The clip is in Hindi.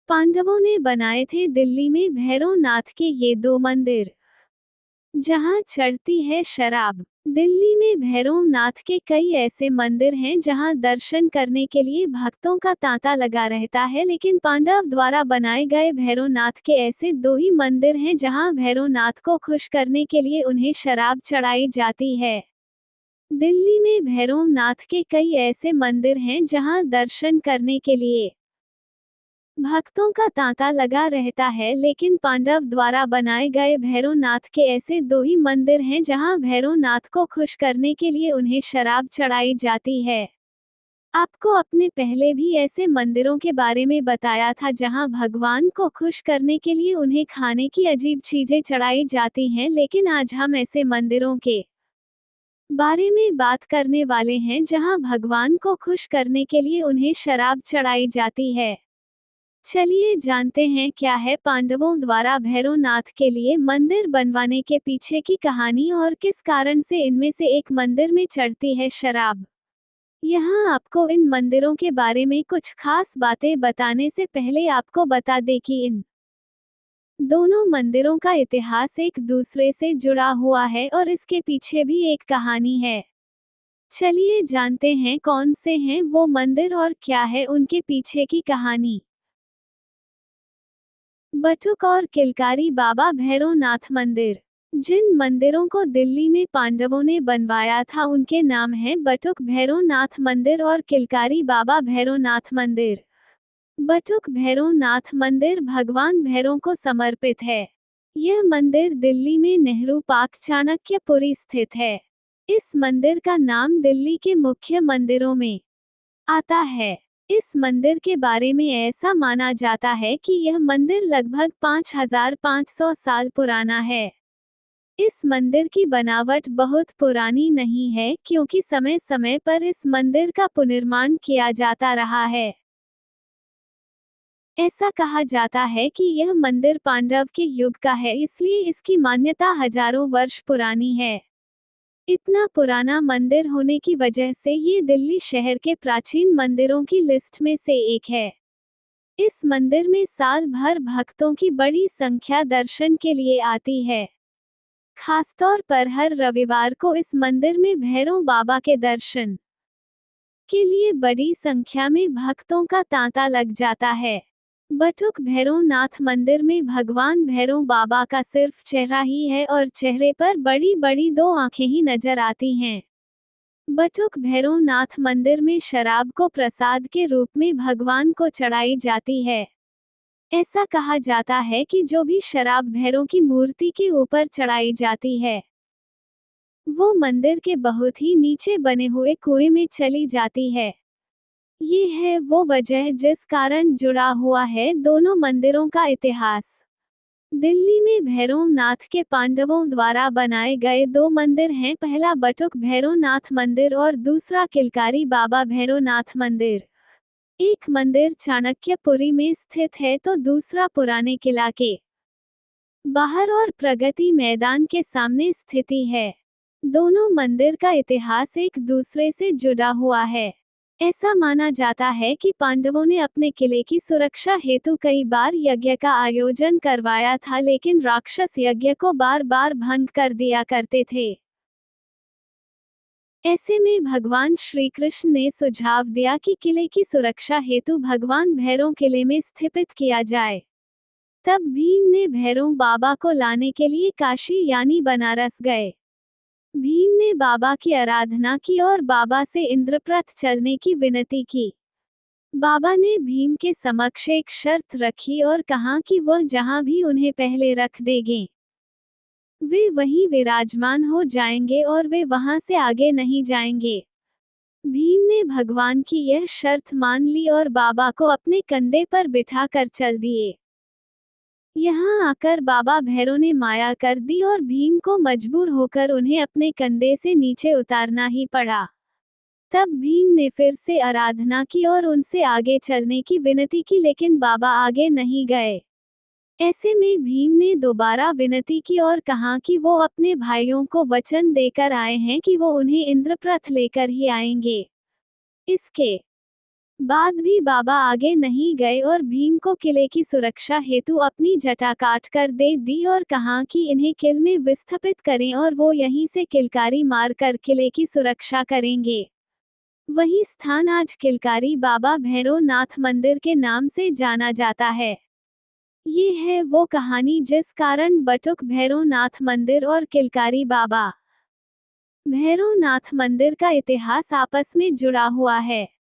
पांडवों ने बनाए थे दिल्ली में भैरवनाथ के ये दो मंदिर, जहां चढ़ती है शराब। दिल्ली में भैरवनाथ के कई ऐसे मंदिर हैं जहां दर्शन करने के लिए भक्तों का तांता लगा रहता है, लेकिन पांडव द्वारा बनाए गए भैरवनाथ के ऐसे दो ही मंदिर हैं जहां भैरवनाथ को खुश करने के लिए उन्हें शराब चढ़ाई जाती है। दिल्ली में भैरवनाथ के कई ऐसे मंदिर हैं जहां दर्शन करने के लिए भक्तों का तांता लगा रहता है, लेकिन पांडव द्वारा बनाए गए भैरवनाथ के ऐसे दो ही मंदिर हैं जहां भैरवनाथ को खुश करने के लिए उन्हें शराब चढ़ाई जाती है। आपको अपने पहले भी ऐसे मंदिरों के बारे में बताया था जहां भगवान को खुश करने के लिए उन्हें खाने की अजीब चीजें चढ़ाई जाती हैं, लेकिन आज हम ऐसे मंदिरों के बारे में बात करने वाले हैं जहां भगवान को खुश करने के लिए उन्हें शराब चढ़ाई जाती है। चलिए जानते हैं क्या है पांडवों द्वारा भैरवनाथ के लिए मंदिर बनवाने के पीछे की कहानी और किस कारण से इनमें से एक मंदिर में चढ़ती है शराब। यहाँ आपको इन मंदिरों के बारे में कुछ खास बातें बताने से पहले आपको बता दें कि इन दोनों मंदिरों का इतिहास एक दूसरे से जुड़ा हुआ है और इसके पीछे भी एक कहानी है। चलिए जानते हैं कौन से हैं वो मंदिर और क्या है उनके पीछे की कहानी। बटुक और किलकारी बाबा भैरवनाथ मंदिर। जिन मंदिरों को दिल्ली में पांडवों ने बनवाया था उनके नाम हैं बटुक भैरवनाथ मंदिर और किलकारी बाबा भैरवनाथ मंदिर। बटुक भैरवनाथ मंदिर भगवान भैरव को समर्पित है। यह मंदिर दिल्ली में नेहरू पार्क चाणक्यपुरी स्थित है। इस मंदिर का नाम दिल्ली के मुख्य मंदिरों में आता है। इस मंदिर के बारे में ऐसा माना जाता है कि यह मंदिर लगभग 5500 साल पुराना है। इस मंदिर की बनावट बहुत पुरानी नहीं है, क्योंकि समय समय पर इस मंदिर का पुनर्निर्माण किया जाता रहा है। ऐसा कहा जाता है कि यह मंदिर पांडव के युग का है, इसलिए इसकी मान्यता हजारों वर्ष पुरानी है। इतना पुराना मंदिर होने की वजह से ये दिल्ली शहर के प्राचीन मंदिरों की लिस्ट में से एक है। इस मंदिर में साल भर भक्तों की बड़ी संख्या दर्शन के लिए आती है। खासतौर पर हर रविवार को इस मंदिर में भैरव बाबा के दर्शन के लिए बड़ी संख्या में भक्तों का तांता लग जाता है। बटुक भैरवनाथ मंदिर में भगवान भैरव बाबा का सिर्फ चेहरा ही है और चेहरे पर बड़ी बड़ी दो आंखें ही नजर आती हैं। बटुक भैरवनाथ मंदिर में शराब को प्रसाद के रूप में भगवान को चढ़ाई जाती है। ऐसा कहा जाता है कि जो भी शराब भैरव की मूर्ति के ऊपर चढ़ाई जाती है वो मंदिर के बहुत ही नीचे बने हुए कुएं में चली जाती है। ये है वो वजह जिस कारण जुड़ा हुआ है दोनों मंदिरों का इतिहास। दिल्ली में भैरवनाथ के पांडवों द्वारा बनाए गए दो मंदिर हैं, पहला बटुक भैरवनाथ मंदिर और दूसरा किलकारी बाबा भैरवनाथ मंदिर। एक मंदिर चाणक्यपुरी में स्थित है तो दूसरा पुराने किला के बाहर और प्रगति मैदान के सामने स्थिति है। दोनों मंदिर का इतिहास एक दूसरे से जुड़ा हुआ है। ऐसा माना जाता है कि पांडवों ने अपने किले की सुरक्षा हेतु कई बार यज्ञ का आयोजन करवाया था, लेकिन राक्षस यज्ञ को बार बार भंग कर दिया करते थे। ऐसे में भगवान श्री कृष्ण ने सुझाव दिया कि किले की सुरक्षा हेतु भगवान भैरव किले में स्थापित किया जाए। तब भीम ने भैरव बाबा को लाने के लिए काशी यानी बनारस गए। भीम ने बाबा की आराधना की और बाबा से इंद्रप्रस्थ चलने की विनती की। बाबा ने भीम के समक्ष एक शर्त रखी और कहा कि वह जहां भी उन्हें पहले रख देंगे वे वहीं विराजमान हो जाएंगे और वे वहां से आगे नहीं जाएंगे। भीम ने भगवान की यह शर्त मान ली और बाबा को अपने कंधे पर बिठा कर चल दिए। यहाँ आकर बाबा भैरव ने माया कर दी और भीम को मजबूर होकर उन्हें अपने कंधे से नीचे उतारना ही पड़ा। तब भीम ने फिर से आराधना की और उनसे आगे चलने की विनती की, लेकिन बाबा आगे नहीं गए। ऐसे में भीम ने दोबारा विनती की और कहा कि वो अपने भाइयों को वचन देकर आए हैं कि वो उन्हें इंद्रप्रस्थ लेकर ही आएंगे। इसके बाद भी बाबा आगे नहीं गए और भीम को किले की सुरक्षा हेतु अपनी जटा काट कर दे दी और कहा कि इन्हें किल में विस्थापित करें और वो यहीं से किलकारी मार कर किले की सुरक्षा करेंगे। वही स्थान आज किलकारी बाबा भैरवनाथ मंदिर के नाम से जाना जाता है। ये है वो कहानी जिस कारण बटुक भैरवनाथ मंदिर और किलकारी बाबा भैरवनाथ मंदिर का इतिहास आपस में जुड़ा हुआ है।